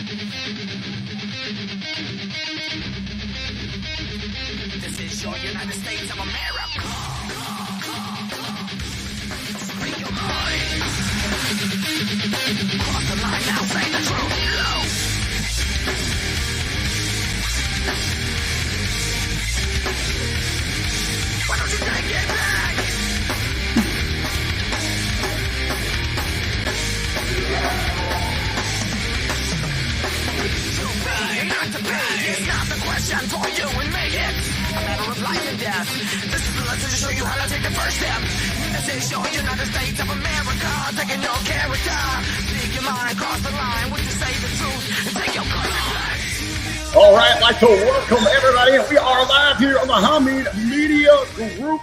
This is your United States of America. Free your mind. Cross the line now, say the truth. Low. Why don't you take it back? Not to pay. It's not the question for you and me. It's a matter of life and death. This is the lesson to show you how to take the first step. This is your United States of America. Taking your character. Speak your mind, cross the line. Would you say the truth and take your country back? All right, I'd like to welcome everybody. We are live here on the Hamin Media Group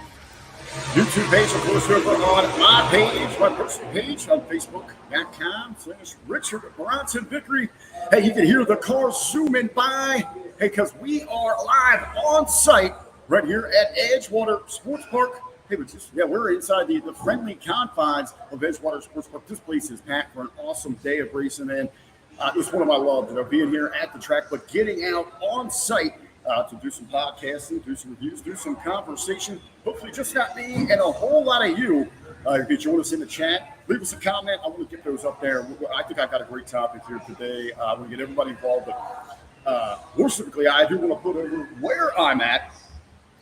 YouTube page, of course, over on my page, my personal page on Facebook.com/Richard Bronson Vickrey. Hey, you can hear the cars zooming by. Hey, because we are live on site right here at Edgewater Sports Park. Hey, we're inside the friendly confines of Edgewater Sports Park. This place is packed for an awesome day of racing, and it's one of my loves, being here at the track, but getting out on site to do some podcasting, do some reviews, do some conversation. Hopefully just not me and a whole lot of you. If you join us in the chat, leave us a comment. I want to get those up there. I think I've got a great topic here today. I want to get everybody involved, but more specifically, I do want to put over where I'm at.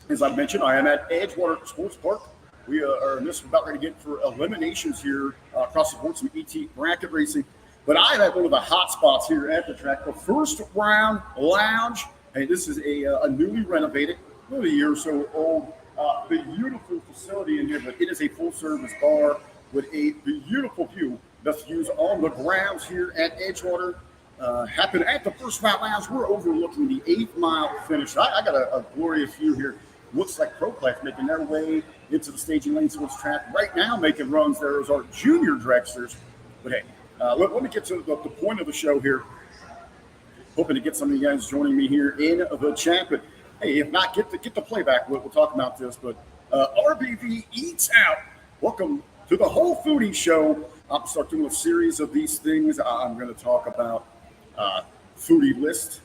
As I mentioned, I am at Edgewater Sports Park. We are about ready to get for eliminations here across the board, some ET bracket racing. But I'm at one of the hot spots here at the track, the First Round Lounge. Hey, this is a newly renovated, about a year or so old, beautiful facility in here, but it is a full-service bar with a beautiful view. Best views on the grounds here at Edgewater. Happen at the First Round Lounge. We're overlooking the 8th mile finish. I got a glorious view here. Looks like pro class making their way into the staging lane towards track. Right now making runs there is our junior dragsters. But hey, let me get to the point of the show here. Hoping to get some of you guys joining me here in the chat. But hey, if not, get the playback. We'll talk about this. But RBV Eats Out. Welcome to the whole Foodie show. I'll start doing a series of these things. I'm going to talk about foodie list,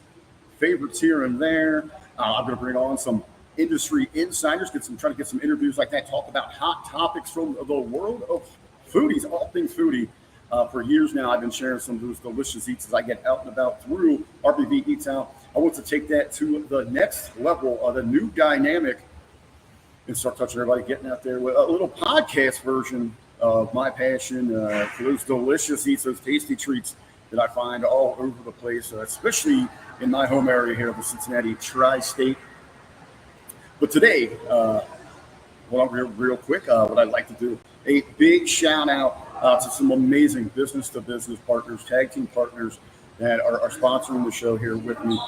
favorites here and there. I'm going to bring on some industry insiders, try to get some interviews like that, talk about hot topics from the world of foodies, all things foodie. For years now, I've been sharing some of those delicious eats as I get out and about through RBV Eats Out. I want to take that to the next level of the new dynamic and start touching everybody, getting out there with a little podcast version of my passion for those delicious eats, those tasty treats that I find all over the place, especially in my home area here of the Cincinnati tri-state. But today, real quick, what I'd like to do, a big shout out to some amazing business-to-business partners, tag team partners that are sponsoring the show here with me.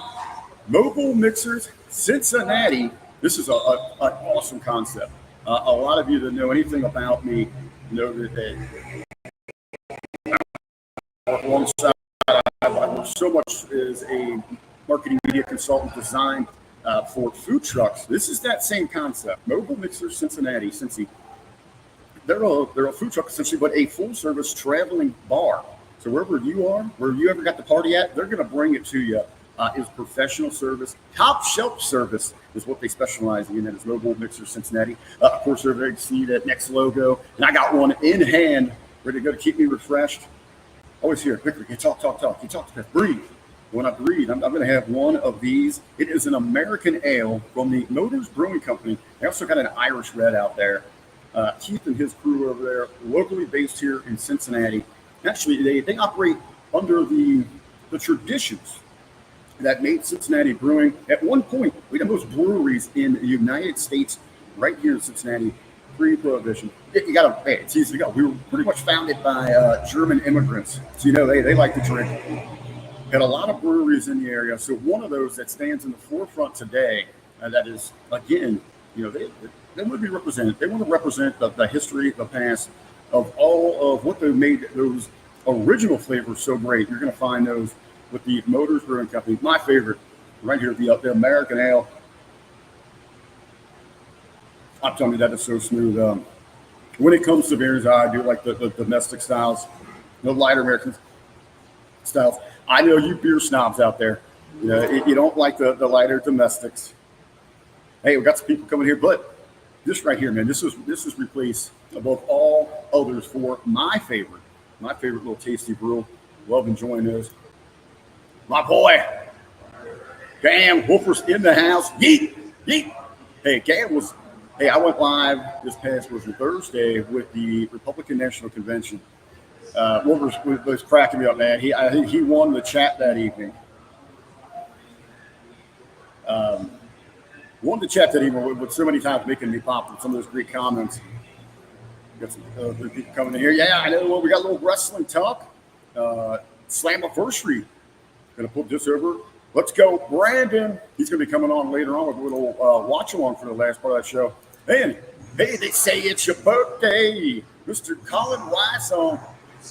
Mobile Mixers Cincinnati. This is an awesome concept. A lot of you that know anything about me know that alongside I work so much as a marketing media consultant design for food trucks. This is that same concept. Mobile Mixers Cincinnati, Cincy. They're a food truck essentially, but a full-service traveling bar. So wherever you are, where you ever got the party at, they're going to bring it to you. Is professional service, top shelf service is what they specialize in. That is Mobile Mixer Cincinnati. Of course, they're very see that next logo, and I got one in hand, ready to go to keep me refreshed. Always here, Vickrey, you talk. You talk to me, breathe. When I breathe, I'm going to have one of these. It is an American ale from the Motors Brewing Company. They also got an Irish Red out there. Keith and his crew over there, locally based here in Cincinnati. Actually, they operate under the traditions that made Cincinnati brewing. At one point, we had most breweries in the United States right here in Cincinnati, pre-prohibition. It's easy to go. We were pretty much founded by German immigrants. So, they like to drink. Had a lot of breweries in the area. So one of those that stands in the forefront today, that is, again, they would be represented. They want to represent the history, the past of all of what they made those original flavors so great. You're going to find those with the Motors Brewing Company. My favorite, right here, the American Ale. I'm telling you, that is so smooth. When it comes to beers, I do like the domestic styles, the lighter Americans. styles. I know you beer snobs out there. You know, you don't like the lighter domestics. Hey, we got some people coming here, but this right here, man, this is replaced above all others for my favorite little tasty brew. Love enjoying those. My boy, Cam Wolfer's in the house. Yeet, yeet. Hey, Cam was. Hey, I went live this past Thursday with the Republican National Convention. Wolfer was cracking me up, man. I think he won the chat that evening. Won the chat that evening with so many times making me pop with some of those great comments. Got some people coming in here. Yeah, I know. Well, we got a little wrestling talk. Slammiversary. Going to put this over. Let's go, Brandon. He's going to be coming on later on with a little watch along for the last part of that show. And hey, they say it's your birthday. Mr. Colin Wysong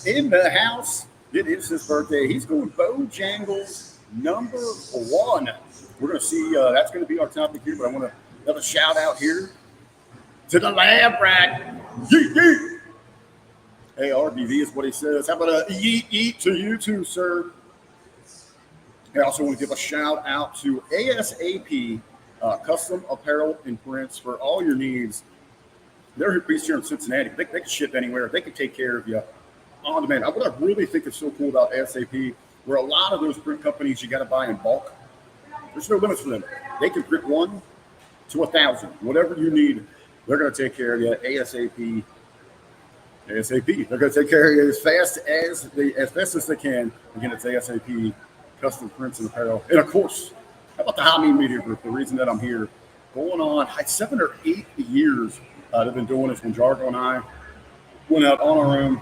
in the house. It is his birthday. He's going Bojangles #1. We're going to see. That's going to be our topic here, but I want to have a shout out here to the lab rat. Yeet, yeet. Hey, RBV is what he says. How about a yeet, yeet to you too, sir? I also want to give a shout out to ASAP Custom Apparel and Prints for all your needs. They're based here in Cincinnati. They can ship anywhere. They can take care of you on demand. What I really think is so cool about ASAP, where a lot of those print companies you got to buy in bulk, there's no limits for them. They can print 1 to 1,000. Whatever you need, they're going to take care of you. ASAP. ASAP. They're going to take care of you as fast as they can. Again, it's ASAP. Custom Prints and Apparel. And of course, how about the Hamin Media Group? The reason that I'm here, going on 7 or 8 years they've been doing this when Jargo and I went out on our own.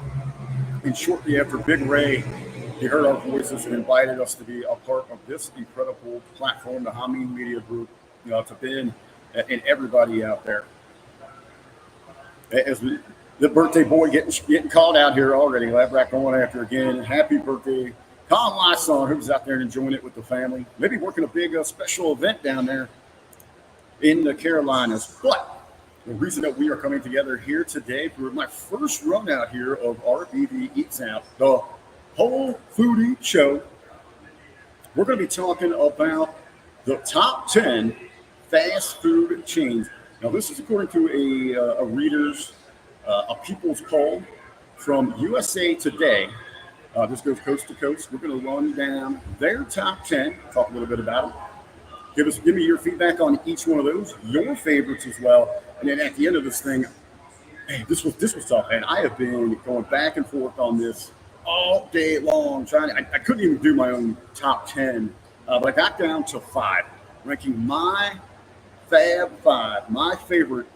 And shortly after Vickrey, he heard our voices and invited us to be a part of this incredible platform, the Hamin Media Group, to Ben and everybody out there. As the birthday boy getting called out here already, Lab Rack going after again. Happy birthday. Colin Lyson, who's out there and enjoying it with the family. Maybe working a big special event down there in the Carolinas. But the reason that we are coming together here today for my first run out here of RBV Eats Out, the whole foodie show, we're going to be talking about the top 10 fast food chains. Now, this is according to a reader's, a people's poll from USA Today. This goes coast to coast. We're going to run down their top 10, talk a little bit about them. Give me your feedback on each one of those, your favorites as well. And then at the end of this thing, hey, this was tough, and I have been going back and forth on this all day long. I couldn't even do my own top 10, but I got down to 5, ranking my Fab 5, my favorite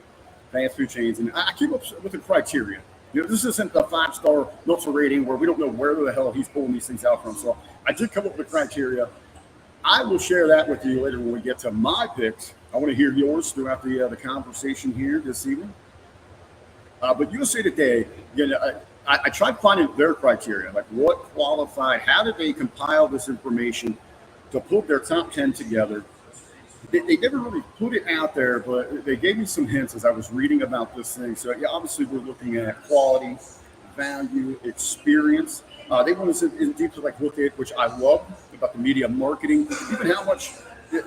fast food chains, and I keep up with the criteria. This isn't a 5-star Meltzer rating where we don't know where the hell he's pulling these things out from. So I did come up with criteria. I will share that with you later when we get to my picks. I want to hear yours throughout the conversation here this evening. But USA Today, again, I tried finding their criteria, like what qualified, how did they compile this information to put their top 10 together. They never really put it out there, but they gave me some hints as I was reading about this thing. So, yeah, obviously we're looking at quality, value, experience. They want us in deep to look at, which I love, about the media marketing, even how much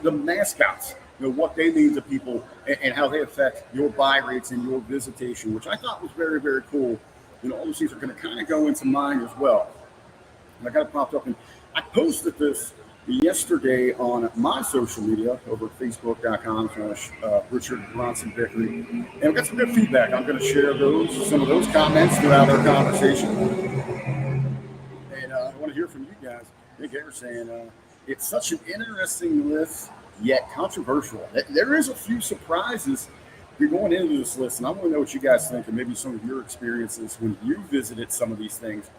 the mascots, what they mean to people and how they affect your buy rates and your visitation, which I thought was very, very cool. All those things are going to kind of go into mine as well. And I got it popped up, and I posted this yesterday on my social media over at facebook.com/Richard Bronson Vickrey. And we got some good feedback. I'm going to share some of those comments throughout our conversation. And I want to hear from you guys. Nick Ever saying it's such an interesting list, yet controversial. There is a few surprises you're going into this list, and I want to know what you guys think and maybe some of your experiences when you visited some of these things.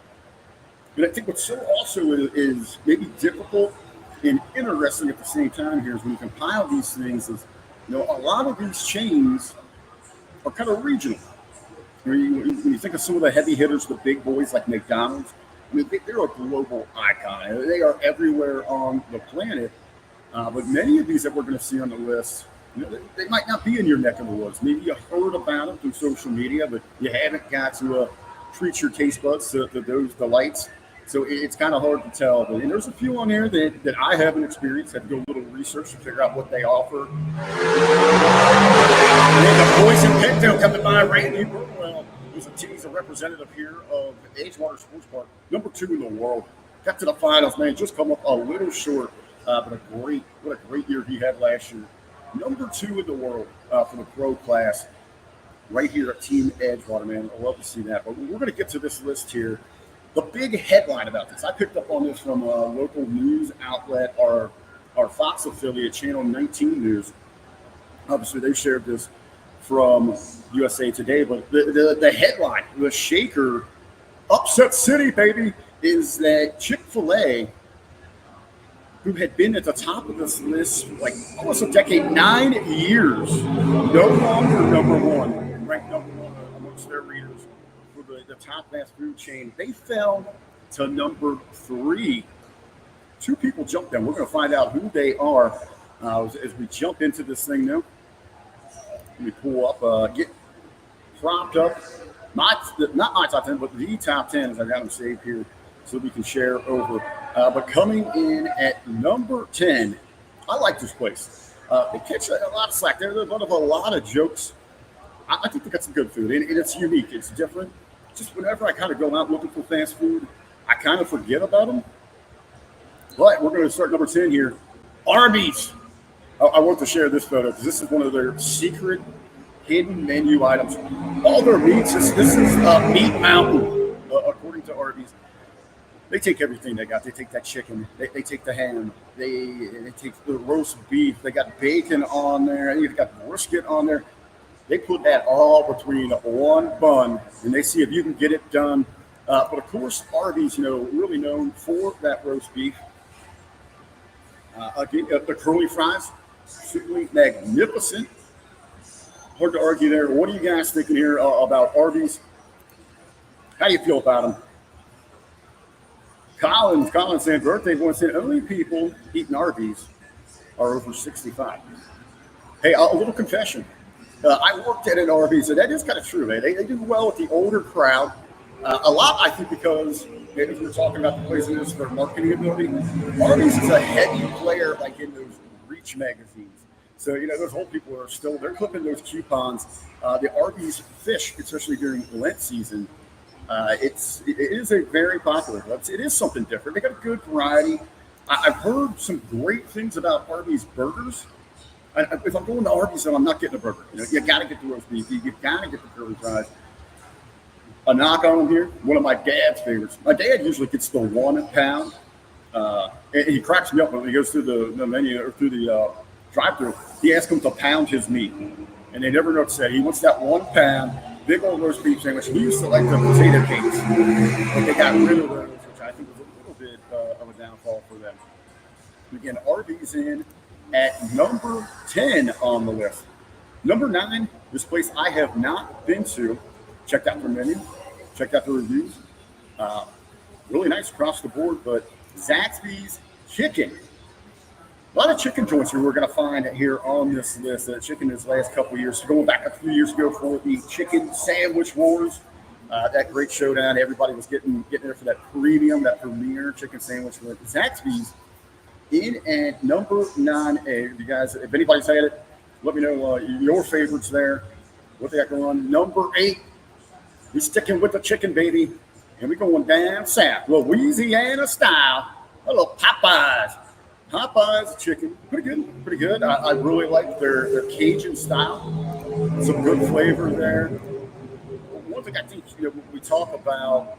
And I think what's so also is maybe difficult and interesting at the same time here is when you compile these things is, a lot of these chains are kind of regional. When you think of some of the heavy hitters, the big boys like McDonald's, they're a global icon. They are everywhere on the planet. But many of these that we're going to see on the list, they might not be in your neck of the woods. Maybe you heard about them through social media, but you haven't got to treat your taste buds to those delights. So it's kind of hard to tell. But and there's a few on there that I haven't experienced. Had to do a little research to figure out what they offer. And then the boys in Pinto coming by, Randy Burwell, he's a representative here of Edgewater Sports Park, number 2 in the world. Got to the finals, man. Just come up a little short, but what a great year he had last year. Number 2 in the world for the pro class, right here at Team Edgewater, man. I love to see that. But we're going to get to this list here. The big headline about this, I picked up on this from a local news outlet, our Fox affiliate, Channel 19 News. Obviously, they shared this from USA Today, but the headline, the shaker, upset city, baby, is that Chick-fil-A, who had been at the top of this list like almost a decade, 9 years, no longer number 1, ranked number 1 amongst their readers for the top fast food chain. They fell to number 3. 2 people jumped them. We're going to find out who they are as we jump into this thing now. Let me pull up, get propped up. Not my top 10, but the top 10 as I got them saved here so we can share over. But coming in at number 10, I like this place. They catch a lot of slack. They're a lot of jokes. I think they got some good food, and it's unique. It's different. Just whenever I kind of go out looking for fast food, I kind of forget about them. But we're going to start number 10 here. Arby's. I want to share this photo because this is one of their secret hidden menu items. All their meats, this is Meat Mountain, according to Arby's. They take everything they got. They take that chicken. They take the ham. They take the roast beef. They got bacon on there. They've got brisket on there. They put that all between one bun, and they see if you can get it done. But, of course, Arby's, really known for that roast beef. Again, the curly fries. Simply magnificent. Hard to argue there. What are you guys thinking here about Arby's? How do you feel about them? Collins saying birthday boy said only people eating Arby's are over 65. Hey, a little confession. I worked at an Arby's, and that is kind of true, man. They do well with the older crowd. A lot, I think, because maybe we're talking about the place in this for marketing ability. Arby's is a heavy player, like in those Reach magazines. So, those old people they're clipping those coupons. The Arby's fish, especially during Lent season, it is a very popular. It is something different. They got a good variety. I've heard some great things about Arby's burgers. If I'm going to Arby's, then I'm not getting a burger. You got to get the roast beef. You got to get the curly fries. A knock on them here, one of my dad's favorites. My dad usually gets the 1 pound. And he cracks me up when he goes through the menu or through the drive-thru. He asks him to pound his meat, and they never know what to say. He wants that 1 pound, big old roast beef sandwich. He used to like the potato cakes, but they got rid of those, which I think was a little bit of a downfall for them. Again, Arby's in at number 10 on the list. Number 9, this place I have not been to. Checked out their menu, checked out the reviews. Really nice across the board, but Zaxby's Chicken. A lot of chicken joints here we're going to find here on this list. Chicken this last couple of years, going back a few years ago for the chicken sandwich wars. That great showdown. Everybody was getting there for that premium, that premier chicken sandwich. With Zaxby's in at number 9. You guys, if anybody's had it, let me know your favorites there. What they got going on. Number 8. We're sticking with the chicken, baby. And we're going down south, Louisiana style. A little Popeyes. Popeyes chicken. Pretty good. I really like their Cajun style. Some good flavor there. One thing I think, when we talk about,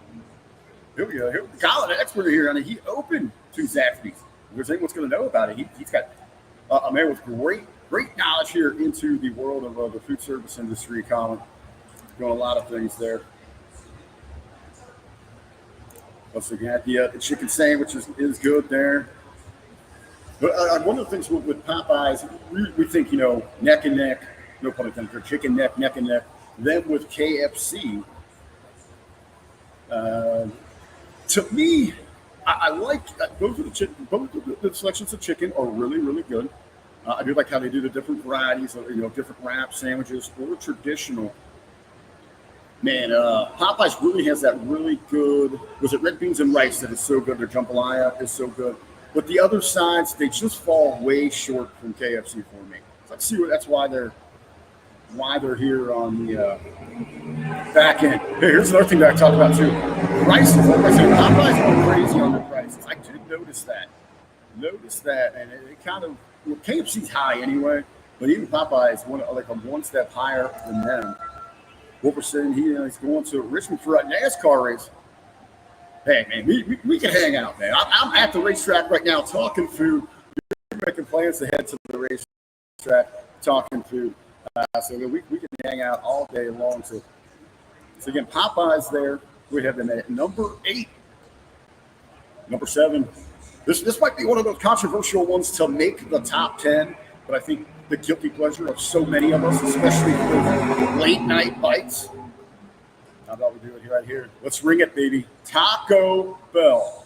here we go. Colin, an expert here. He opened 2 Zaxby's. If there's anyone's going to know about it, he's got a man with great knowledge here into the world of the food service industry, Colin. Doing a lot of things there. Also got the chicken sandwich is good there. But one of the things with Popeyes, we think, neck and neck, no pun intended, they're chicken neck and neck. Then with KFC, to me, I like both of the selections of chicken are really good. I do like how they do the different varieties of, different wrap sandwiches or traditional. Man, Popeyes really has that really good, was it red beans and rice that is so good? Their jambalaya is so good. But the other sides, they just fall way short from KFC for me. So let's see what that's why they're here on the back end. Hey, here's another thing that I talked about too. Prices, like I said, Popeyes are crazy on their prices. I did notice that. And it kind of, well, KFC's high anyway, but even Popeyes like a one step higher than them. What we're saying, he's going to Richmond for a NASCAR race. Hey, man, we can hang out, man. I'm at the racetrack right now talking food. You're making plans to head to the racetrack talking food. So that we can hang out all day long. So again, Popeyes there. We have them at number 8. Number 7. This might be one of those controversial ones to make the top 10, but I think the guilty pleasure of so many of us, especially for late night bites. How about we do it right here? Let's ring it, baby. Taco Bell.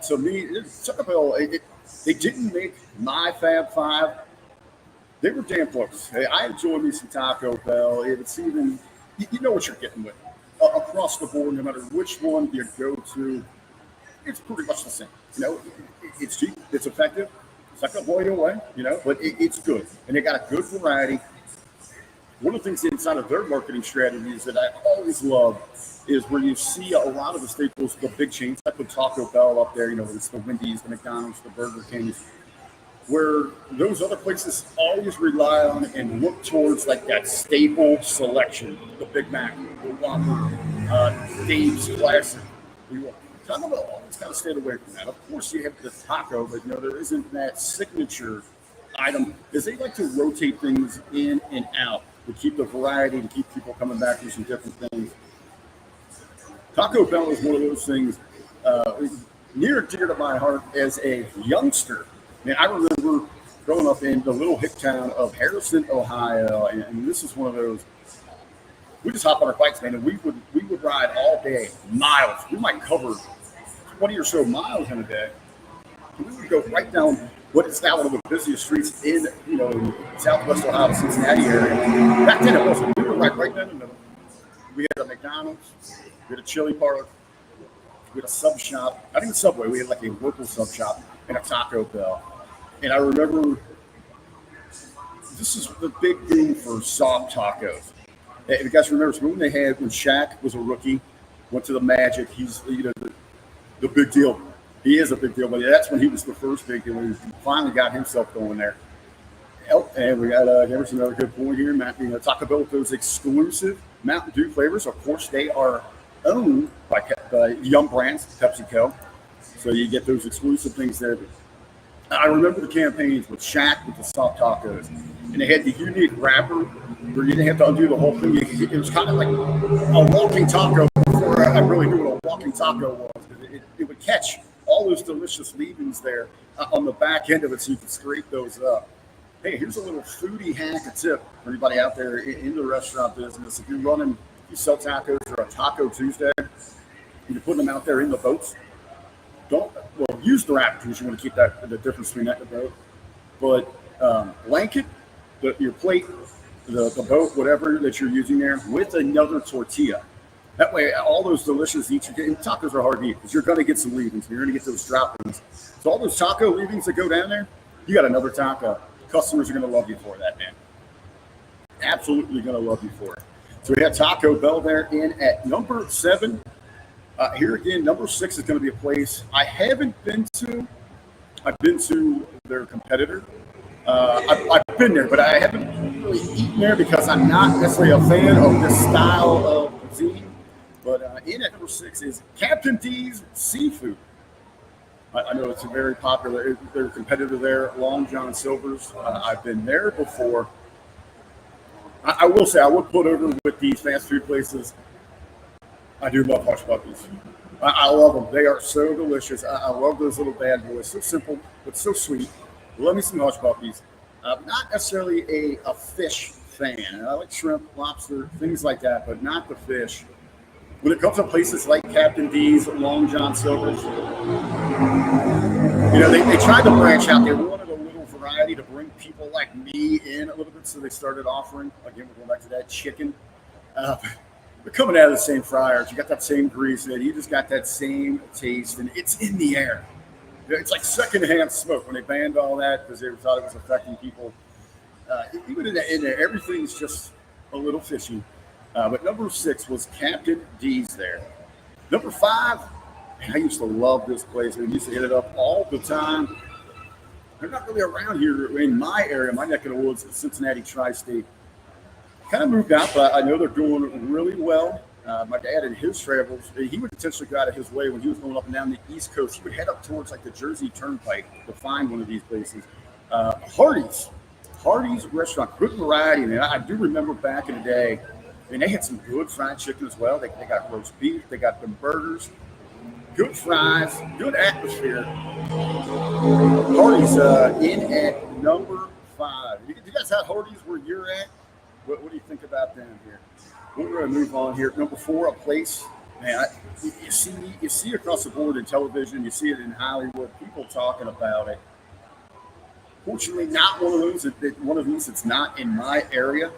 To me, Taco Bell, they didn't make my Fab Five. They were damn close. Hey, I enjoy me some Taco Bell. It's even, you know what you're getting with. Across the board, no matter which one you go to, it's pretty much the same. You know, it's cheap, it's effective. It's not going to blow you away, you know, but it's good. And they got a good variety. One of the things inside of their marketing strategies that I always love is where you see a lot of the staples, the big chains. I put Taco Bell up there, you know, it's the Wendy's, the McDonald's, the Burger Kings, where those other places always rely on and look towards like that staple selection, the Big Mac, the Whopper, Dave's Classic. Taco Bell always kind of stayed away from that. Of course, you have the taco, but you know there isn't that signature item because they like to rotate things in and out to keep the variety, to keep people coming back for some different things. Taco Bell is one of those things near and dear to my heart as a youngster. Man, I remember growing up in the little hick town of Harrison, Ohio, and this is one of those. We just hop on our bikes, man, and we would ride all day, miles. We might cover 20 or so miles in a day. We would go right down what is now one of the busiest streets in, you know, Southwest Ohio, Cincinnati area. Back then it wasn't. We were right down in the middle. We had a McDonald's, we had a chili parlor, we had a sub shop. Not even Subway. We had like a local sub shop and a Taco Bell. And I remember this is the big thing for soft tacos. If you guys remember, when Shaq was a rookie, went to the Magic, he's the big deal. He is a big deal, but that's when he was the first big deal. He finally got himself going there. And we got here's another good point here. Taco Bell with those exclusive Mountain Dew flavors. Of course, they are owned by Yum Brands, PepsiCo. So you get those exclusive things there. I remember the campaigns with Shaq with the soft tacos, and they had the unique wrapper where you didn't have to undo the whole thing. It was kind of like a walking taco before I really knew what a walking taco was. It would catch all those delicious leavings there on the back end of it so you could scrape those up. Hey, here's a little foodie hack, a tip for anybody out there in the restaurant business. If you sell tacos or a Taco Tuesday, and you're putting them out there in the boats, use the wrapper because you want to keep the difference between that and the boat. But blanket your plate, the boat, whatever that you're using there, with another tortilla. That way, all those delicious tacos are hard to eat because you're going to get some leavings. You're going to get those droppings. So all those taco leavings that go down there, you got another taco. Customers are going to love you for that, man. Absolutely going to love you for it. So we have Taco Bell there in at number 7. Here again, number 6 is going to be a place I haven't been to. I've been to their competitor. I've been there, but I haven't really eaten there because I'm not necessarily a fan of this style of cuisine. But in at number 6 is Captain D's Seafood. I know it's a very popular. Their competitor there, Long John Silver's. I've been there before. I will say I would put over with these fast food places. I do love hush puppies. I love them. They are so delicious. I love those little bad boys. So simple, but so sweet. Love me some hush puppies. Not necessarily a fish fan. I like shrimp, lobster, things like that, but not the fish. When it comes to places like Captain D's, Long John Silver's, they tried to branch out. They wanted a little variety to bring people like me in a little bit, so they started offering, again, we're going back to that chicken. They're coming out of the same fryers. You got that same grease in it. You just got that same taste, and it's in the air. It's like secondhand smoke when they banned all that because they thought it was affecting people. Even in there, everything's just a little fishy. But number 6 was Captain D's there. Number 5, man, I used to love this place. I used to hit it up all the time. They're not really around here in my area, my neck of the woods, Cincinnati Tri-State. Kind of moved out, but I know they're doing really well. My dad in his travels, he would potentially go out of his way when he was going up and down the East Coast. He would head up towards like the Jersey Turnpike to find one of these places. Hardee's restaurant, good variety. And I do remember back in the day, I mean, they had some good fried chicken as well. They got roast beef, they got them burgers, good fries, good atmosphere. Hardee's in at number 5. You guys have Hardee's where you're at? What do you think about them here? We're going to move on here. Number 4, a place. Man, you see across the board in television. You see it in Hollywood. People talking about it. Fortunately, not one of these that's not in my area.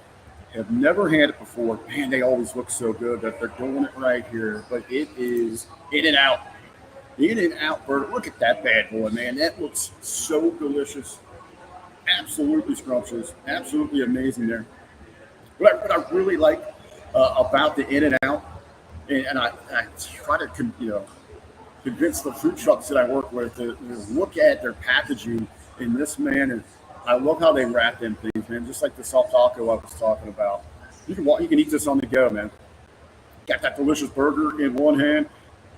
Have never had it before. Man, they always look so good that they're doing it right here. But it is In-N-Out. In-N-Out burger. Look at that bad boy, man. That looks so delicious. Absolutely scrumptious. Absolutely amazing there. What I really like about the In-N-Out, and I try to convince the food trucks that I work with to look at their packaging in this manner. I love how they wrap them things, man. Just like the soft taco I was talking about. You can eat this on the go, man. Got that delicious burger in one hand,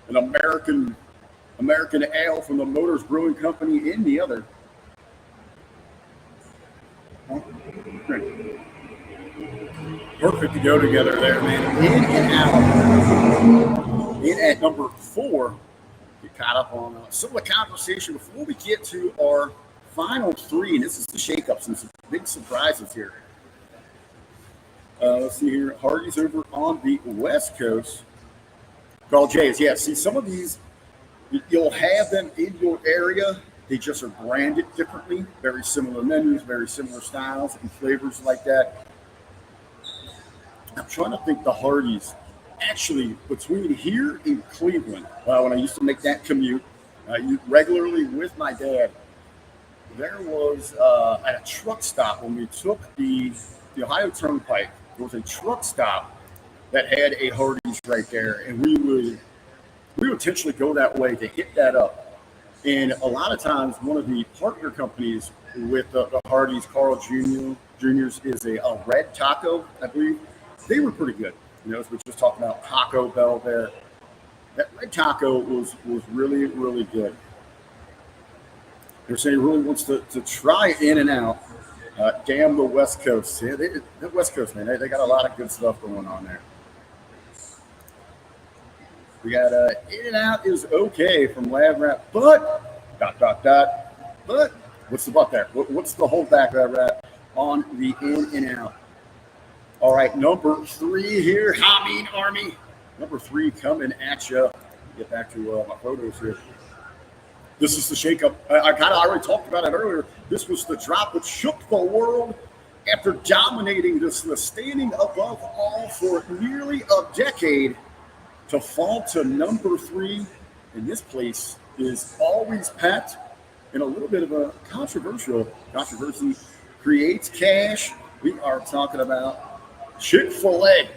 an American ale from the Motors Brewing Company in the other. Perfect to go together there, man. In-N-Out. In at number 4. Get caught up on some of the conversation before we get to our final 3, and this is the shake-ups and some big surprises here. Let's see here. Hardee's over on the West Coast. Carl J's, yeah. See, some of these, you'll have them in your area. They just are branded differently. Very similar menus, very similar styles and flavors like that. I'm trying to think the Hardee's. Actually, between here and Cleveland, when I used to make that commute regularly with my dad, there was at a truck stop when we took the Ohio Turnpike, there was a truck stop that had a Hardee's right there, and we would intentionally go that way to hit that up. And a lot of times, one of the partner companies with the Hardee's, Carl Jr.'s is a Red Taco, I believe. They were pretty good. As we were just talking about Taco Bell there. That Red Taco was really, really good. They're saying he really wants to try In-N-Out. Damn the West Coast. Yeah, the West Coast, man. They got a lot of good stuff going on there. We got In-N-Out is okay from Lab Wrap, but ... But what's the but there? What's the holdback Lab Wrap on the In-N-Out? All right, number 3 here, Hamin Army. Number 3 coming at you. Get back to my photos here. This is the shakeup. I already talked about it earlier. This was the drop which shook the world after dominating this list, standing above all for nearly a decade, to fall to number 3. And this place is always packed, and a little bit of a controversy creates cash. We are talking about Chick-fil-A.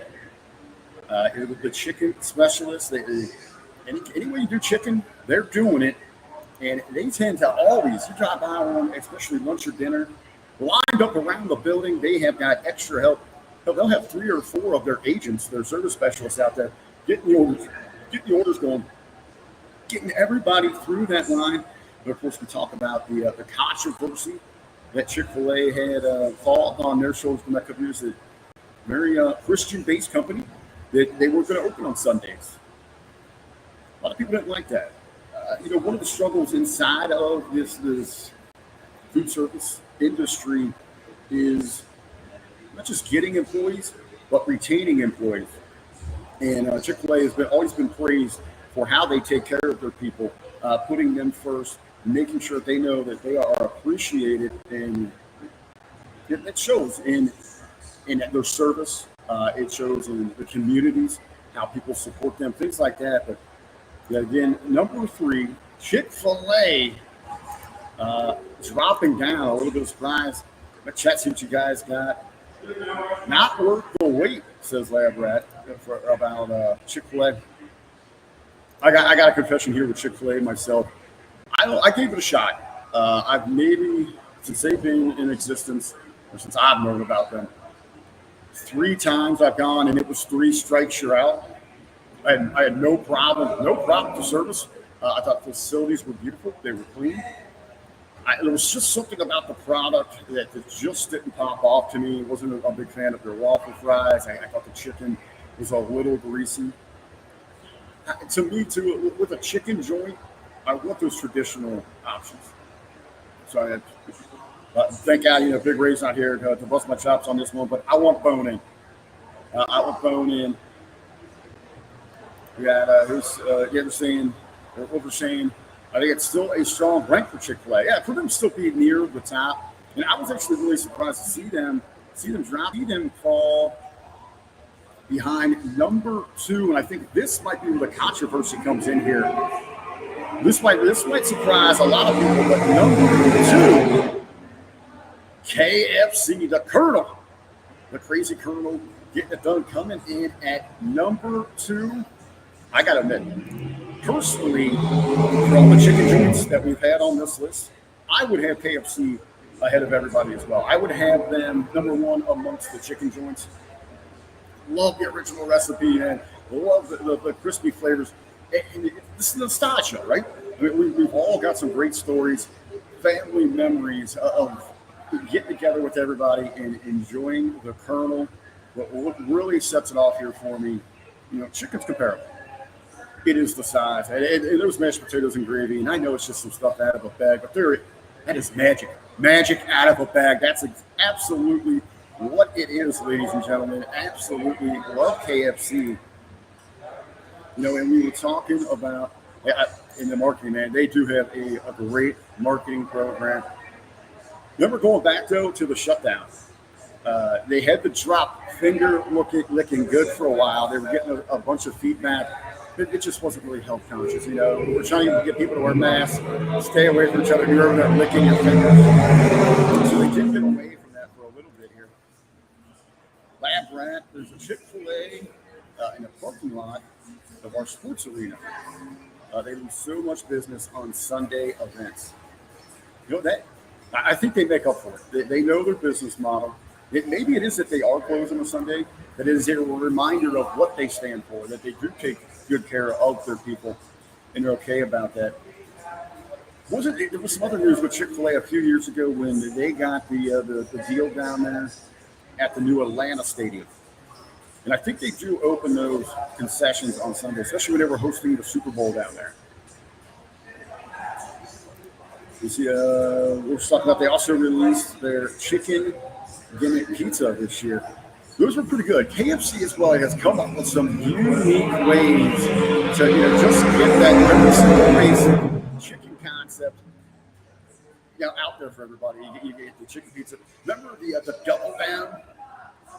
The chicken specialists, any way you do chicken, they're doing it. And they tend to always, you drop by one, especially lunch or dinner, lined up around the building. They have got extra help. They'll have 3 or 4 of their agents, their service specialists out there, getting the orders going, getting everybody through that line. But of course, we talk about the controversy that Chick-fil-A had fall on their shoulders from that couple years. That very Christian-based company that they weren't going to open on Sundays. A lot of people didn't like that. One of the struggles inside of this food service industry is not just getting employees, but retaining employees. And Chick-fil-A has always been praised for how they take care of their people, putting them first, making sure they know that they are appreciated, and it shows in their service, It shows in the communities how people support them, things like that. But yeah, again, number 3, Chick-fil-A dropping down. A little bit of surprise. Let's chat, see what you guys got. Not worth the wait, says Lab Rat, about Chick-fil-A. I got a confession here with Chick-fil-A myself. I gave it a shot. I've maybe, since they've been in existence, or since I've known about them, 3 times I've gone, and it was 3 strikes, you're out. I had no problem with the service. I thought the facilities were beautiful. They were clean. There was just something about the product that just didn't pop off to me. I wasn't a big fan of their waffle fries. I thought the chicken was a little greasy. To me, too, with a chicken joint, I want those traditional options. So thank God, Big Ray's not here to bust my chops on this one, but I want bone in. I want bone in. We got what we're saying. I think it's still a strong rank for Chick-fil-A. Yeah, for them to still be near the top. And I was actually really surprised to see them fall behind number 2. And I think this might be where the controversy comes in here. This might surprise a lot of people, but number 2, KFC, the Colonel, the crazy Colonel, getting it done, coming in at number 2. I got to admit, personally, for all the chicken joints that we've had on this list, I would have KFC ahead of everybody as well. I would have them number 1 amongst the chicken joints. Love the original recipe and love the crispy flavors. And this is nostalgia, right? We've all got some great stories, family memories of getting together with everybody and enjoying the Colonel. But what really sets it off here for me, chicken's comparable. It is the size. And there's mashed potatoes and gravy, and I know it's just some stuff out of a bag, but that is magic. Magic out of a bag. That's absolutely what it is, ladies and gentlemen. Absolutely love KFC. And we were talking about, in the marketing, man, they do have a great marketing program. Remember going back, though, to the shutdown. They had the drop finger licking good for a while. They were getting a bunch of feedback. It just wasn't really health conscious, We're trying to get people to wear masks, stay away from each other. You're over there licking your fingers. So they did get away from that for a little bit here. Lab Rat, there's a Chick-fil-A in the parking lot of our sports arena. They lose so much business on Sunday events. I think they make up for it. They know their business model. Maybe it is that they are closing on Sunday, but it is a reminder of what they stand for, that they do take good care of their people, and they're okay about that. There was some other news with Chick-fil-A a few years ago when they got the deal down there at the new Atlanta Stadium. And I think they do open those concessions on Sunday, especially when they were hosting the Super Bowl down there. You see, we're talking about they also released their chicken gimmick pizza this year. Those were pretty good. KFC as well has come up with some unique ways to just get that very simple basic chicken concept out there for everybody. You get the chicken pizza. Remember the double down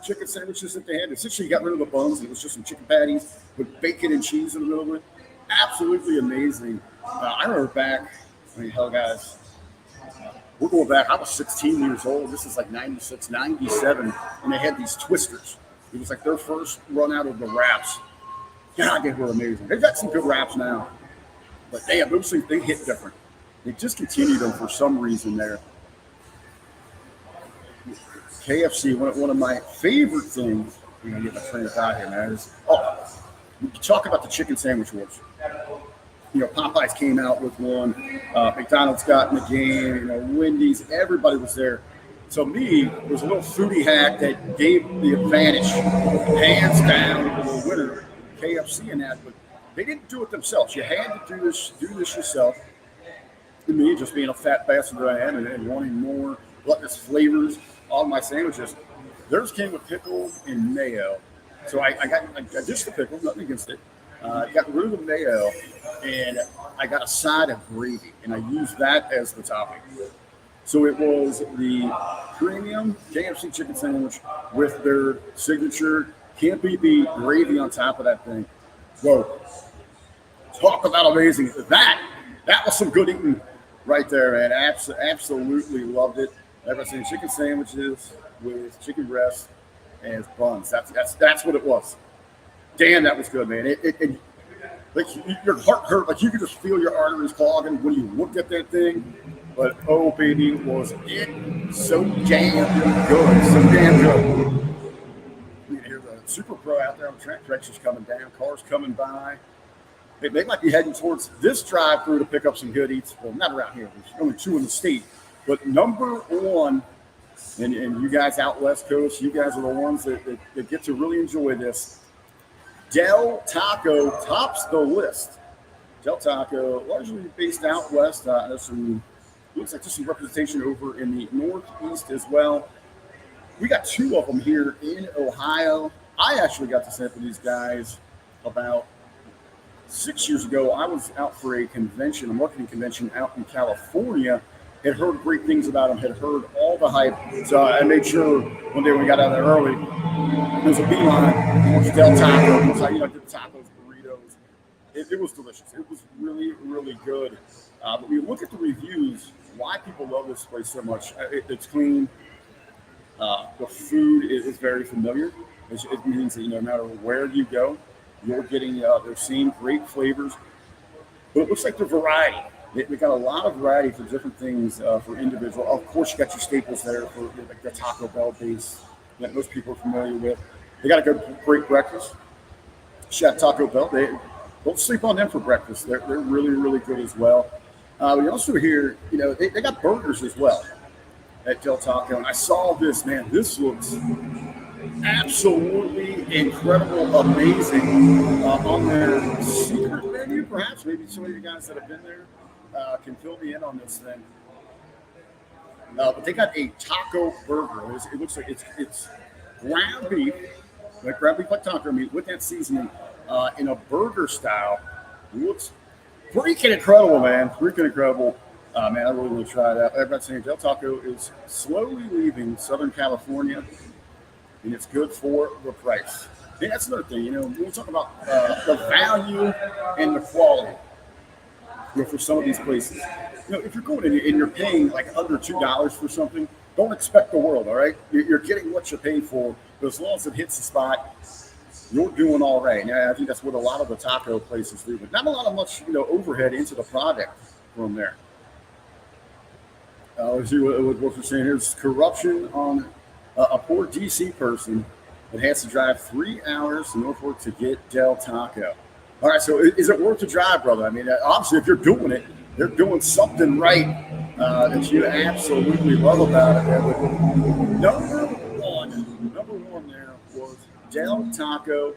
chicken sandwiches that they had? Essentially, you got rid of the buns and it was just some chicken patties with bacon and cheese in the middle of it. Absolutely amazing. I remember back, guys, we're going back. I was 16 years old. This is like 96, 97, and they had these twisters. It was like their first run out of the wraps. God, they were amazing. They've got some good wraps now, but they hit different. They discontinued them for some reason there. KFC, one of my favorite things, get my train of thought here, man, is, we talk about the chicken sandwich wars. Popeyes came out with one. McDonald's got in the game. Wendy's, everybody was there. So me, it was a little foodie hack that gave the advantage, hands down, to the winner, KFC in that. But they didn't do it themselves. You had to do this yourself. And me, just being a fat bastard that I am and wanting more gluttonous flavors on my sandwiches, theirs came with pickle and mayo. So I ditched the pickle, nothing against it. Got rid of the mayo, and I got a side of gravy, and I used that as the topping. So it was the premium KFC chicken sandwich with their signature Can't beat the gravy on top of that thing. Whoa. Talk about amazing. That was some good eating right there, man. Absolutely loved it. Everyone's saying chicken sandwiches with chicken breast and buns. That's what it was. Damn, that was good, man. It like your heart hurt, like you could just feel your arteries clogging when you looked at that thing. But oh baby, was it so damn good, so damn good. You can hear the Super Pro out there on the track. Tractors coming down, cars coming by. They might be heading towards this drive-through to pick up some good eats. Well, not around here. There's only 2 in the state. But number 1, and you guys out West Coast, you guys are the ones that get to really enjoy this. Del Taco tops the list. Del Taco, largely based out west. There's some, looks like there's some representation over in the Northeast as well. We got 2 of them here in Ohio. I actually got to sample these guys about 6 years ago. I was out for a convention, a marketing convention out in California. Had heard great things about them, had heard all the hype. So I made sure one day when we got out there early, there was a beeline towards Del Taco. That's how you did tacos, burritos. It was delicious. It was really, really good. But we look at the reviews, why people love this place so much. It's clean. The food is very familiar. It means that no matter where you go, you're getting the same great flavors. But it looks like the variety. We got a lot of variety for different things for individual. Of course, you got your staples there for like the Taco Bell base that most people are familiar with. They got a great breakfast. Shout Taco Bell. Don't sleep on them for breakfast. They're really, really good as well. We also hear, they got burgers as well at Del Taco. And I saw this, man. This looks absolutely incredible, amazing on their secret menu, perhaps. Maybe some of you guys that have been there can fill me in on this thing. But they got a taco burger. It looks like it's ground beef, like taco meat with that seasoning in a burger style. It looks freaking incredible, man. Freaking incredible. Man, I really want to try that. Everybody's saying Del Taco is slowly leaving Southern California, and it's good for the price. And that's another thing, we'll talk about the value and the quality. For some of these places, if you're going in and you're paying like under $2 for something, don't expect the world. All right, you're getting what you pay for, but as long as it hits the spot, you're doing all right. And I think that's what a lot of the taco places do, but not a lot of much overhead into the product from there. Let's see what we're saying. Here's corruption on a poor DC person that has to drive 3 hours to Norfolk to get Del Taco. All right, so is it worth the drive, brother? I mean, obviously, if you're doing it, they're doing something right that you absolutely love about it. Number one there was Del Taco.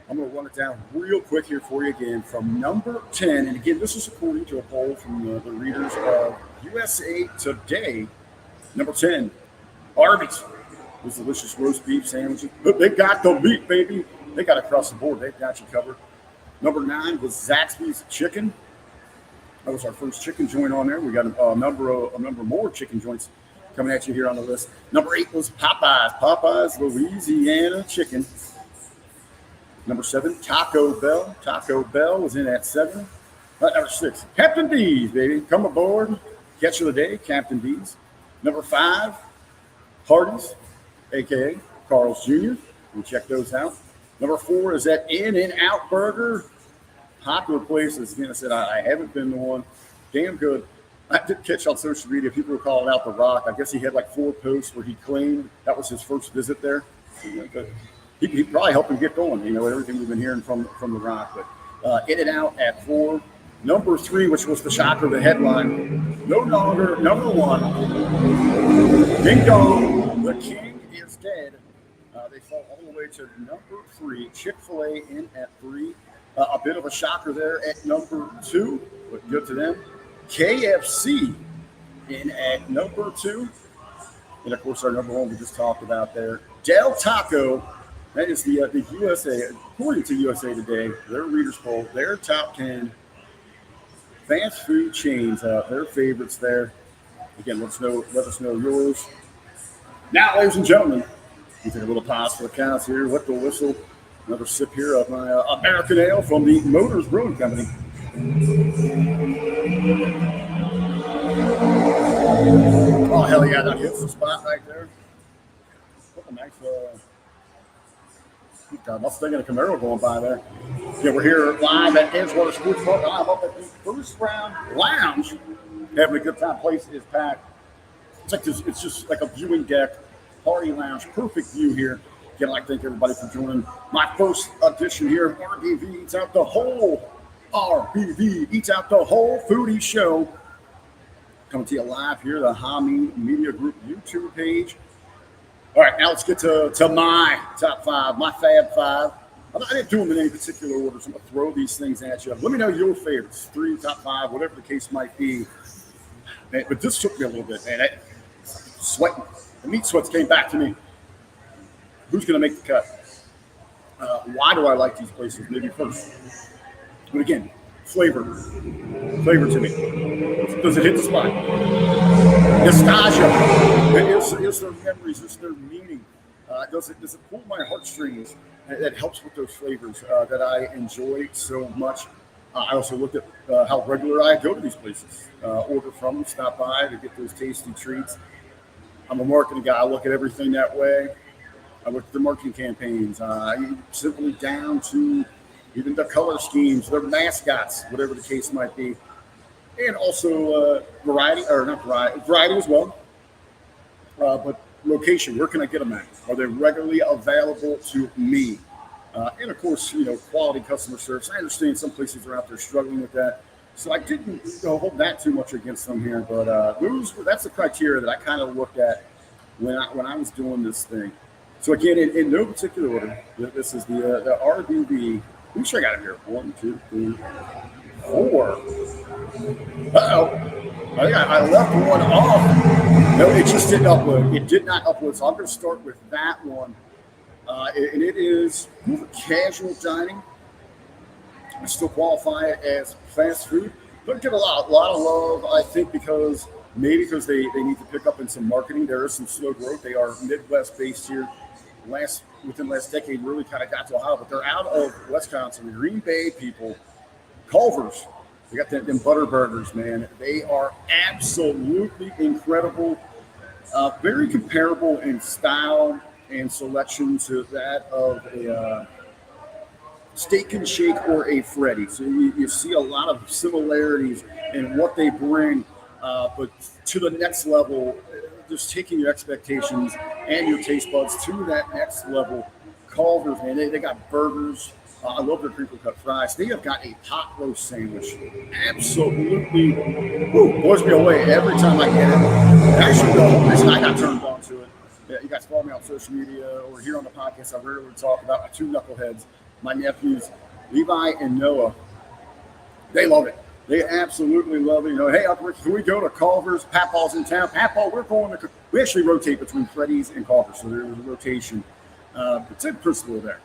I'm going to run it down real quick here for you again. From number 10, and again, this is according to a poll from the readers of USA Today. Number 10, Arby's. Those delicious roast beef sandwiches. Look, they got the meat, baby. They got it across the board. They've got you covered. Number 9 was Zaxby's Chicken. That was our first chicken joint on there. We got a number more chicken joints coming at you here on the list. Number 8 was Popeyes Louisiana Chicken. Number 7, Taco Bell. Taco Bell was in at 7. Number 6, Captain D's, baby. Come aboard. Catch of the day, Captain D's. Number 5, Hardee's, a.k.a. Carl's Jr. We check those out. Number 4 is that In-N-Out Burger. Popular places. Again, I said I haven't been to one. Damn good. I did catch on social media. People were calling out The Rock. I guess he had like 4 posts where he claimed that was his first visit there. He probably helped him get going, everything we've been hearing from The Rock. But In-N-Out at 4. Number 3, which was the shocker, the headline, no longer number 1. Ding dong, the king is dead. They fall all the way to number 3. Chick-fil-A in at 3. A bit of a shocker there at number 2, but good to them. KFC in at number 2. And, of course, our number 1 we just talked about there. Del Taco, that is the USA, according to USA Today, their readers poll, their top 10 fast food chains, their favorites there. Again, let us know yours. Now, ladies and gentlemen, You take a little pause for the cows here. Wet the whistle. Another sip here of my American Ale from the Motors Brewing Company. Oh, hell yeah, that hits the spot right there. What a nice, God, Mustang and a Camaro going by there. Yeah, we're here live at Edgewater Sports Park. I'm up at the First Round Lounge. Having a good time. Place is packed. It's like this, it's just like a viewing deck, party lounge, perfect view here. Again, I'd like to thank everybody for joining my first edition here of RBV Eats Out the Whole. RBV Eats Out the Whole Foodie Show. Coming to you live here, the Hamin Media Group YouTube page. All right, now let's get to my top five, my Fab Five. I didn't do them in any particular order, so I'm going to throw these things at you. Let me know your favorites, 3, top 5, whatever the case might be. Man, but this took me a little bit, man. Sweating. The meat sweats came back to me. Who's going to make the cut? Why do I like these places? Maybe first. But again, flavor to me. Does it hit the spot? Nostalgia. Is there memories? Is there meaning? Does it pull my heartstrings? That helps with those flavors that I enjoy so much. I also looked at how regular I go to these places. Order from them, stop by to get those tasty treats. I'm a marketing guy. I look at everything that way. I look at the marketing campaigns, simply down to even the color schemes, their mascots, whatever the case might be. And also variety as well. But location, where can I get them at? Are they regularly available to me? And of course, quality customer service. I understand some places are out there struggling with that. So I didn't hold that too much against them here, but that's the criteria that I kind of looked at when I was doing this thing. So again, in no particular order, this is the RBV. Who should I got it here? 1, 2, 3, 4. Uh-oh. I think I left one off. No, it just didn't upload. It did not upload. So I'm going to start with that one. And it is casual dining. I still qualify it as fast food. Don't get a lot of love, I think, because they need to pick up in some marketing. There is some slow growth. They are Midwest-based here. Within the last decade, really kind of got to Ohio, but they're out of Wisconsin. The Green Bay people, Culver's, they got them butter burgers, man. They are absolutely incredible. Very comparable in style and selection to that of a Steak and Shake or a Freddy. So you see a lot of similarities in what they bring, but to the next level, just taking your expectations and your taste buds to that next level. Culver's, man, they got burgers. I love their crinkle cut fries. They have got a pot roast sandwich. Absolutely blows me away every time I get it. Actually, the reason I got turned on to it, you guys follow me on social media or here on the podcast, I rarely talk about my two knuckleheads, my nephews, Levi and Noah. They love it. They absolutely love it. Hey, can we go to Culver's? Papaw's in town. Papaw, we actually rotate between Freddy's and Culver's, so there's a rotation. It's in principle there.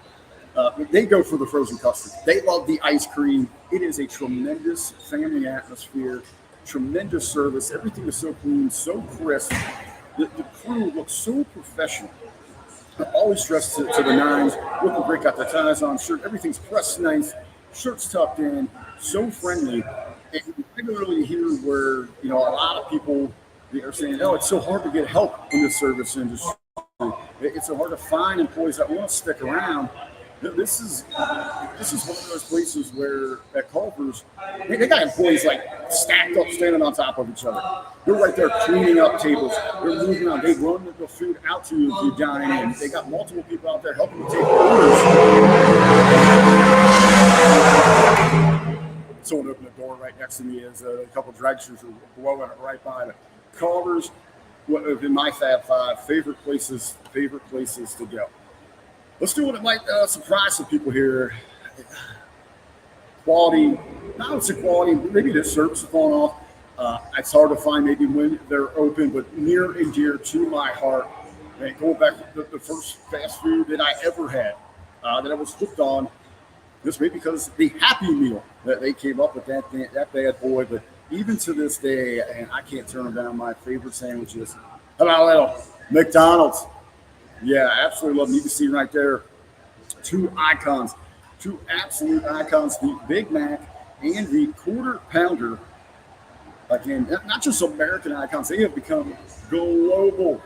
They go for the frozen custard. They love the ice cream. It is a tremendous family atmosphere, tremendous service. Everything is so clean, so crisp. The crew looks so professional. Always dressed to the nines, looking great, got their ties on, shirt. Everything's pressed nice, shirts tucked in, so friendly. And you regularly hear where, a lot of people are saying, it's so hard to get help in the service industry. It's so hard to find employees that want to stick around. This is one of those places where at Culver's, they got employees like stacked up, standing on top of each other. They're right there cleaning up tables. They're moving around. They run the food out to you if you dine in. They got multiple people out there helping you take orders. Someone opened the door right next to me as a couple of dragsters were blowing it right by the Culver's. In my Fab Five, favorite places to go. Let's do what it might surprise some people here. Quality, not only quality, maybe the service is falling off. It's hard to find maybe when they're open, but near and dear to my heart. And going back to the first fast food that I ever had, that I was hooked on, this may be because the Happy Meal that they came up with that bad boy, but even to this day, and I can't turn down my favorite sandwiches. How about a little McDonald's? Yeah, absolutely love them. You can see right there two icons, two absolute icons, the Big Mac and the Quarter Pounder. Again, not just American icons, they have become global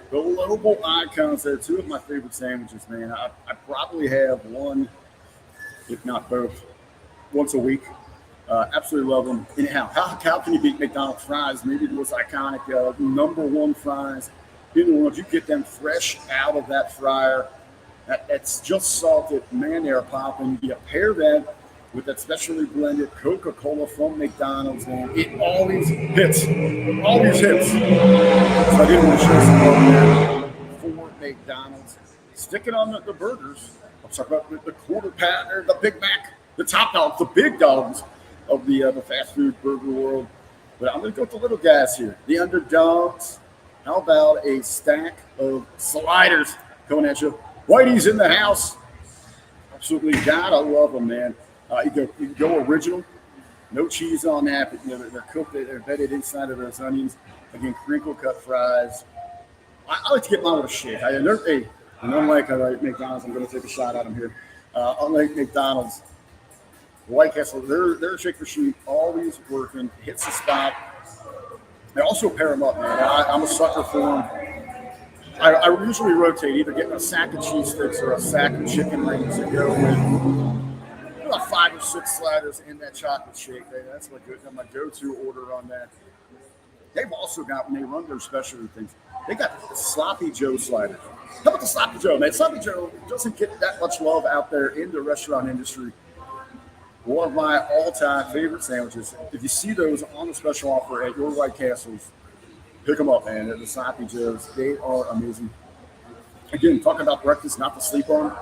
icons. They're two of my favorite sandwiches, man. I probably have one, if not both, once a week. Absolutely love them. Anyhow, how can you beat McDonald's fries? Maybe the most iconic #1 fries in the world. You get them fresh out of that fryer. That's just salted. Man, they're popping. You pair that with that specially blended Coca-Cola from McDonald's, and it always hits. Always hits. So I did want to show some love there for McDonald's. Sticking on the burgers, I'm talking about the Quarter Pounder, the Big Mac, the top dogs, the big dogs of the fast food burger world. But I'm going to go with the little guys here, the underdogs. How about a stack of sliders coming at you? Whitey's in the house. Absolutely gotta love them, man. You can go original, no cheese on that, but they're cooked, they're bedded inside of those onions. Again, crinkle cut fries. I like to get mine with a shake. And unlike McDonald's, I'm going to take a shot at them here. Unlike McDonald's, White Castle, their shake machine always working, hits the spot. They also pair them up, man. I'm a sucker for them. I usually rotate, either getting a sack of cheese sticks or a sack of chicken wings to go with about 5 or 6 sliders in that chocolate shake. That's my go-to order on that. They've also got, when they run their specialty things, they got the Sloppy Joe sliders. How about the Sloppy Joe, man? Sloppy Joe doesn't get that much love out there in the restaurant industry. One of my all-time favorite sandwiches. If you see those on the special offer at your White Castles, pick them up, man. The Sloppy Joes, they are amazing. Again, talking about breakfast, not to sleep on.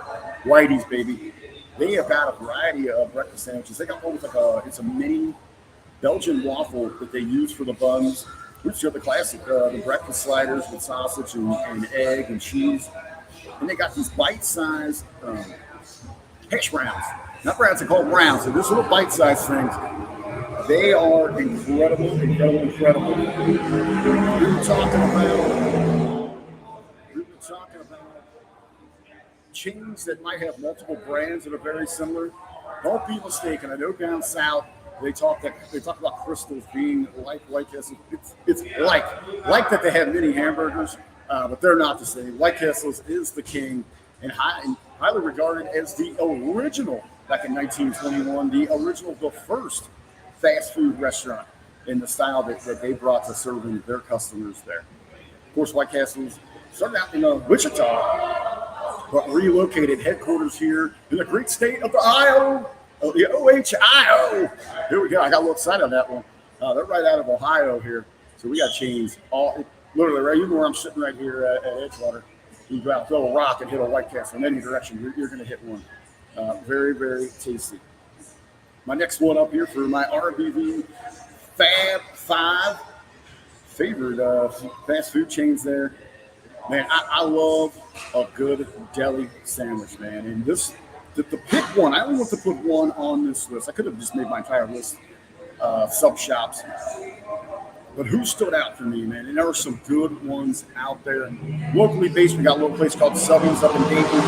Whitey's, baby. They have got a variety of breakfast sandwiches. They got one with it's a mini Belgian waffle that they use for the buns. Which are the classic, the breakfast sliders with sausage and egg and cheese. And they got these bite-sized hash browns. Not browns, they're called browns. So these little bite-sized things. They are incredible. We were talking about chains that might have multiple brands that are very similar. Don't be mistaken. I know down south they talk about Crystals being like White Castles. It's like that they have mini hamburgers, but they're not the same. White Castles is the king and highly regarded as the original back in 1921, the first fast food restaurant in the style that they brought to serving their customers there. Of course, White Castles started out in Wichita, but relocated headquarters here in the great state of Ohio, the OHIO. Here we go. I got a little excited on that one. They're right out of Ohio here. So we got chains literally right even where I'm sitting right here at Edgewater. You can go out, throw a rock and hit a White Castle in any direction. You're going to hit one. Very, very tasty. My next one up here for my RBV Fab 5 favorite fast food chains there. Man, I love a good deli sandwich, man. And to pick one, I only want to put one on this list. I could have just made my entire list sub shops. But who stood out for me, man? And there were some good ones out there. Locally based, we got a little place called Subby's up in Dayton.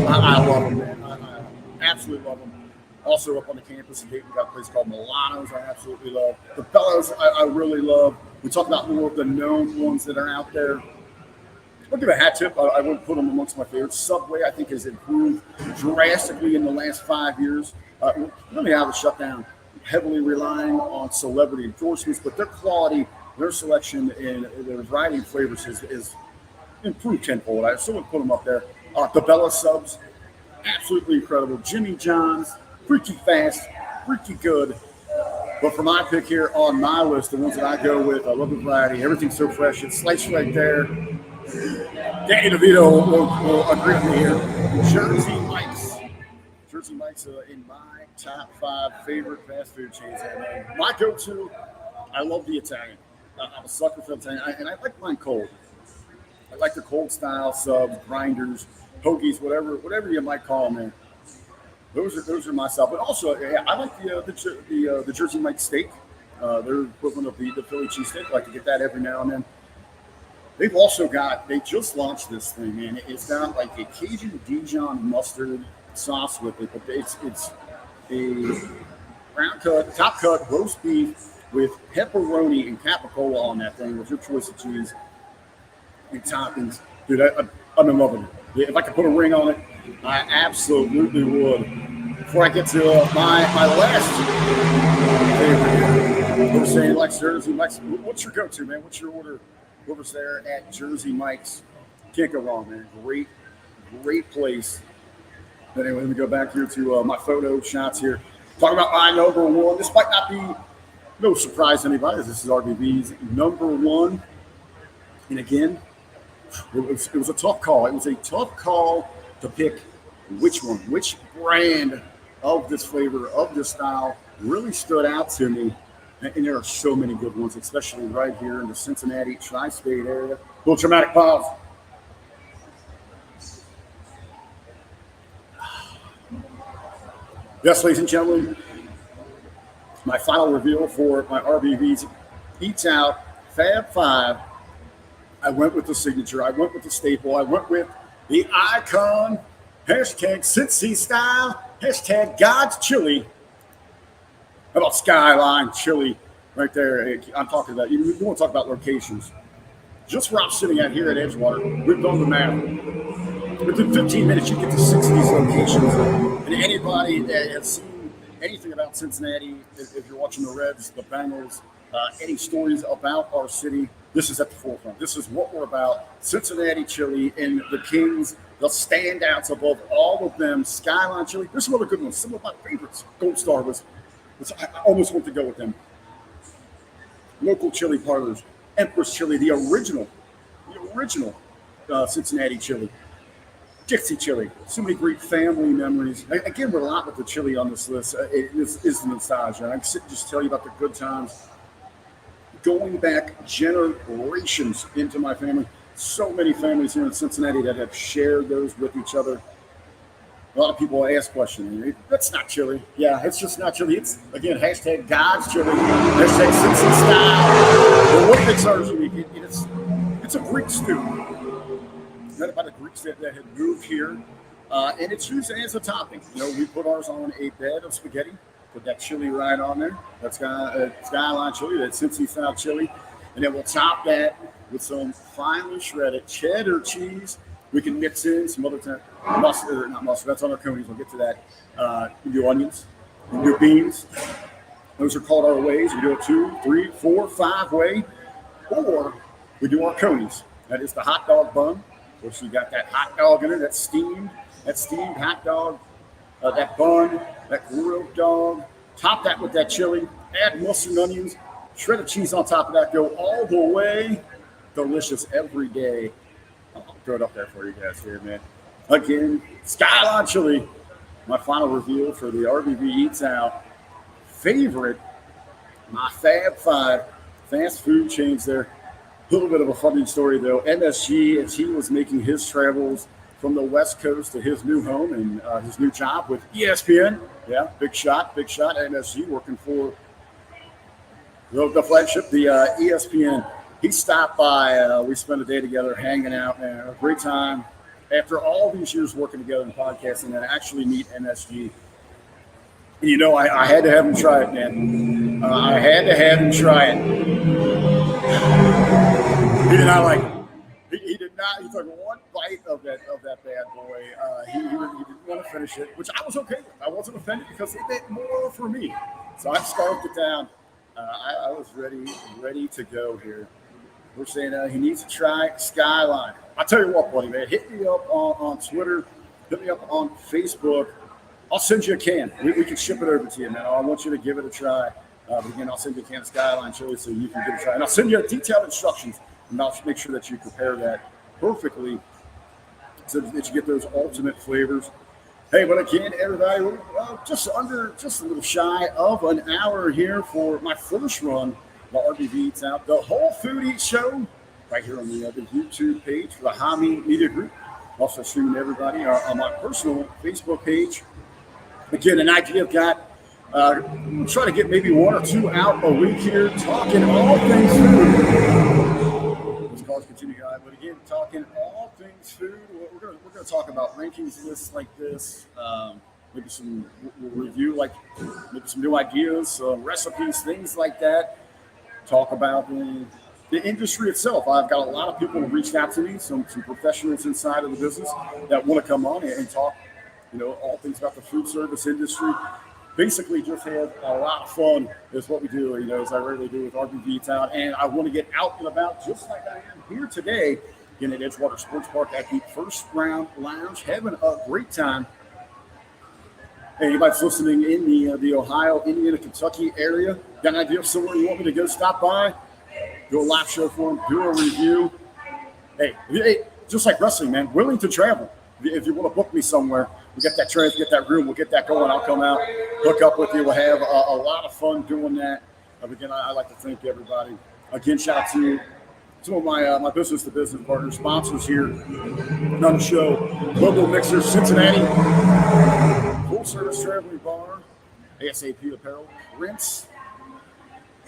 I love them, man. I absolutely love them. Also up on the campus in Dayton, we got a place called Milano's I absolutely love. The Bellas I really love. We talk about more of the known ones that are out there. I'll give a hat tip. I wouldn't put them amongst my favorites. Subway, I think, has improved drastically in the last 5 years. Really out of the shutdown, heavily relying on celebrity endorsements, but their quality, their selection, and their variety of flavors is improved tenfold. I still would put them up there. The Bella subs, absolutely incredible. Jimmy John's, freaky fast, freaky good. But for my pick here on my list, the ones that I go with, I love the variety. Everything's so fresh. It's sliced right there. Danny DeVito will agree with me here. Jersey Mike's. Jersey Mike's in my top 5 favorite fast food chains. My go-to, I love the Italian. I'm a sucker for Italian, and I like mine cold. I like the cold style subs, grinders, hoagies, whatever you might call them. Man. Those are my style. But also, yeah, I like the Jersey Mike's steak. Their equivalent of the Philly cheesesteak. I like to get that every now and then. They've also got, they just launched this thing, man. It's got like a Cajun Dijon mustard sauce with it, but it's a round cut, top cut roast beef with pepperoni and capicola on that thing with your choice of cheese and toppings. Dude, I'm in love with it. If I could put a ring on it, I absolutely would. Before I get to my last favorite, we're saying like Jersey Mike's. What's your go-to, man? What's your order? Whoever's there at Jersey Mike's, can't go wrong, man. Great place. But anyway, let me go back here to my photo shots here. Talking about my number one. This might not be no surprise to anybody. This is RBV's number one. And again, it was a tough call. It was a tough call to pick which brand of this flavor, of this style, really stood out to me. And there are so many good ones, especially right here in the Cincinnati tri-state area. Little dramatic pause. Yes, ladies and gentlemen, my final reveal for my RBV's Eats Out Fab 5. I went with the signature. I went with the staple. I went with the icon. Hashtag Cincy style. Hashtag God's chili. How about Skyline Chili right there? I'm talking about, you want to talk about locations. Just where I'm sitting at here at Edgewater, we've done the math. Within 15 minutes, you get to 6 of these locations. And anybody that has seen anything about Cincinnati, if you're watching the Reds, the Bengals, any stories about our city, this is at the forefront. This is what we're about. Cincinnati Chili and the Kings, the standouts above all of them. Skyline Chili. There's some other good ones. Some of my favorites. Gold Star was I almost want to go with them. Local chili parlors. Empress Chili, the original Cincinnati Chili. Dixie Chili. So many great family memories. Again, we're a lot with the chili on this list. This is the nostalgia. I can just tell you about the good times. Going back generations into my family. So many families here in Cincinnati that have shared those with each other. A lot of people ask questions. That's not chili. Yeah, it's just not chili. It's, again, hashtag God's chili. Hashtag Cincy style. But what makes ours unique? It's a Greek stew. Not about the Greeks that had moved here. And it's used as a topping. You know, we put ours on a bed of spaghetti. Put that chili right on there. That's Skyline Chili. That's Cincy style chili. And then we'll top that with some finely shredded cheddar cheese. We can mix in some other mustard, not mustard, that's on our conies. We'll get to that. We do onions, we do beans. Those are called our ways. We do a 2, 3, 4, 5 way. Or we do our conies. That is the hot dog bun. Of course, you got that hot dog in it, that steamed hot dog, that bun, that grilled dog. Top that with that chili. Add mustard and onions. Shredded cheese on top of that. Go all the way. Delicious every day. I'll throw it up there for you guys here, man. Again, Skyline Chili, my final review for the RBV Eats Out favorite, my Fab 5 fast food chains there. A little bit of a funny story, though. MSG, as he was making his travels from the West Coast to his new home and his new job with ESPN. Yeah, big shot. MSG working for the flagship, the ESPN. He stopped by. We spent a day together hanging out, man. A great time. After all these years working together and podcasting, and actually meet MSG. And you know, I had to have him try it, man. I had to have him try it. He did not like it. He did not. He took one bite of that bad boy. He didn't want to finish it, which I was okay with. I wasn't offended because it meant more for me. So I scarfed it down. I was ready to go here. We're saying he needs to try Skyline. I'll tell you what, buddy, man. Hit me up on Twitter. Hit me up on Facebook. I'll send you a can. We can ship it over to you, man. I want you to give it a try. But again, I'll send you a can of Skyline Chili so you can give it a try. And I'll send you detailed instructions. And I'll make sure that you prepare that perfectly so that you get those ultimate flavors. Hey, but again, everybody, we're just a little shy of an hour here for my first run. The RBV Eats Out, the whole Foodie show, right here on the YouTube page for the Hamin Media Group. Also streaming to everybody on my personal Facebook page. Again, an idea I've got. Try to get maybe 1 or 2 out a week here, talking all things food. Let's bars continue, guys. But again, talking all things food. We're gonna talk about rankings lists like this. Maybe we'll review like maybe some new ideas, recipes, things like that. Talk about the industry itself. I've got a lot of people who reached out to me, some professionals inside of the business that want to come on and talk, all things about the food service industry. Basically, just have a lot of fun is what we do, as I rarely do with RBV Town. And I want to get out and about just like I am here today in at Edgewater Sports Park at the First Round Lounge, having a great time. Hey, anybody's listening in the Ohio, Indiana, Kentucky area, got an idea of somewhere you want me to go stop by, do a live show for them, do a review. Hey, just like wrestling, man, willing to travel. If you want to book me somewhere, we get that trans, get that room, we'll get that going. I'll come out, hook up with you. We'll have a lot of fun doing that. Again, I like to thank everybody. Again, shout out to some of my business-to-business partners, sponsors here on the show. Global Mixer, Cincinnati, full-service traveling bar, ASAP Apparel, Rinse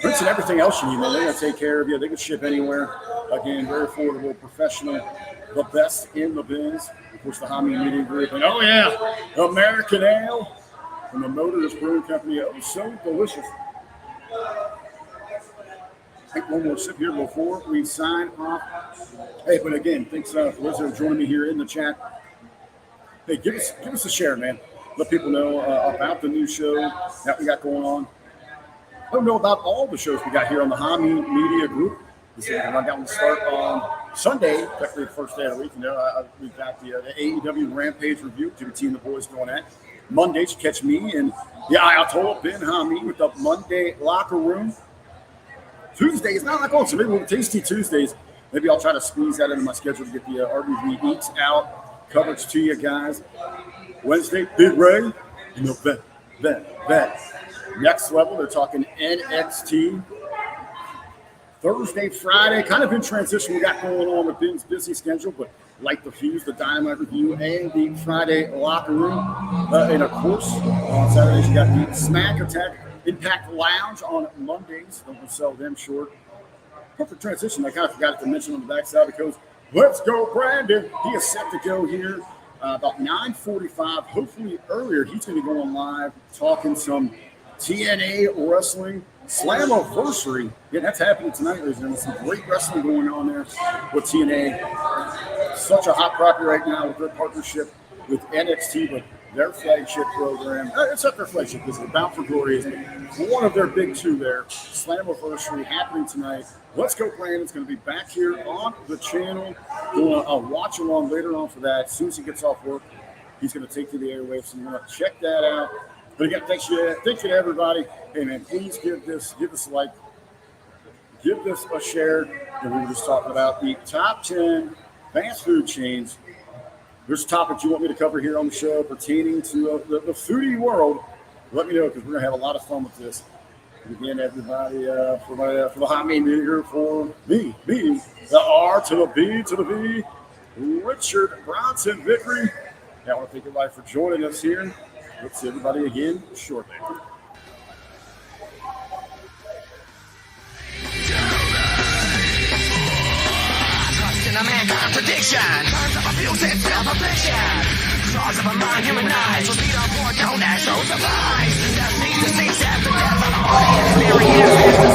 and everything else you need, man. They're going to take care of you. They can ship anywhere. Again, very affordable, professional, the best in the biz. Of course, the Hamin Media Group. And, American Ale from the Motors Brewing Company. Oh, so delicious. Take one more sip here before we sign off. Hey, but again, thanks for listening, joining me here in the chat. Hey, give us a share, man. Let people know about the new show that we got going on. Let them know about all the shows we got here on the Hamin Media Group. I got one to start on Sunday, technically the first day of the week. We've got the AEW Rampage review, TBT and the boys going at. Mondays, catch me and I told Ben Hamin with the Monday locker room. Tuesdays, not like so maybe we'll Tasty Tuesdays. Maybe I'll try to squeeze that into my schedule to get the RBV Eats Out coverage to you guys. Wednesday, Big Ray, that next level. They're talking NXT. Thursday, Friday, kind of in transition. We got going on with Ben's busy schedule, but like the Fuse, the Dynamite Review, and the Friday Locker Room. And of course, on Saturdays, you got the Smack Attack Impact Lounge on Mondays. Don't want to sell them short. Perfect transition. I kind of forgot to mention on the backside because let's go, Brandon. He is set to go here about 9:45. Hopefully earlier, he's going to be going live talking some TNA wrestling. Slammiversary. Yeah, that's happening tonight. There's some great wrestling going on there with TNA. Such a hot property right now with their partnership with NXT, but their flagship program. It's not their flagship. It's Bound for Glory is one of their big two there. Slammiversary happening tonight. Let's Go Brandon's going to be back here on the channel. Doing a watch along later on for that. As soon as he gets off work, he's going to take to the airwaves. So you want to check that out. But again, thank you to everybody. Hey, man, please give this a like, give this a share. And we were just talking about the top 10 fast food chains. There's a topic you want me to cover here on the show pertaining to the foodie world. Let me know because we're going to have a lot of fun with this. And again, everybody, for the Hamin Media Group, for me, the R to the B to the V, Richard Bronson, Vickrey. I want to thank everybody for joining us here. Let's see everybody again shortly. Trust in a man contradiction. Terms of abuse and self-affliction. Flaws of a mind humanized. Will beat on board, don't act so surprised. That seems to see the devil on the experience.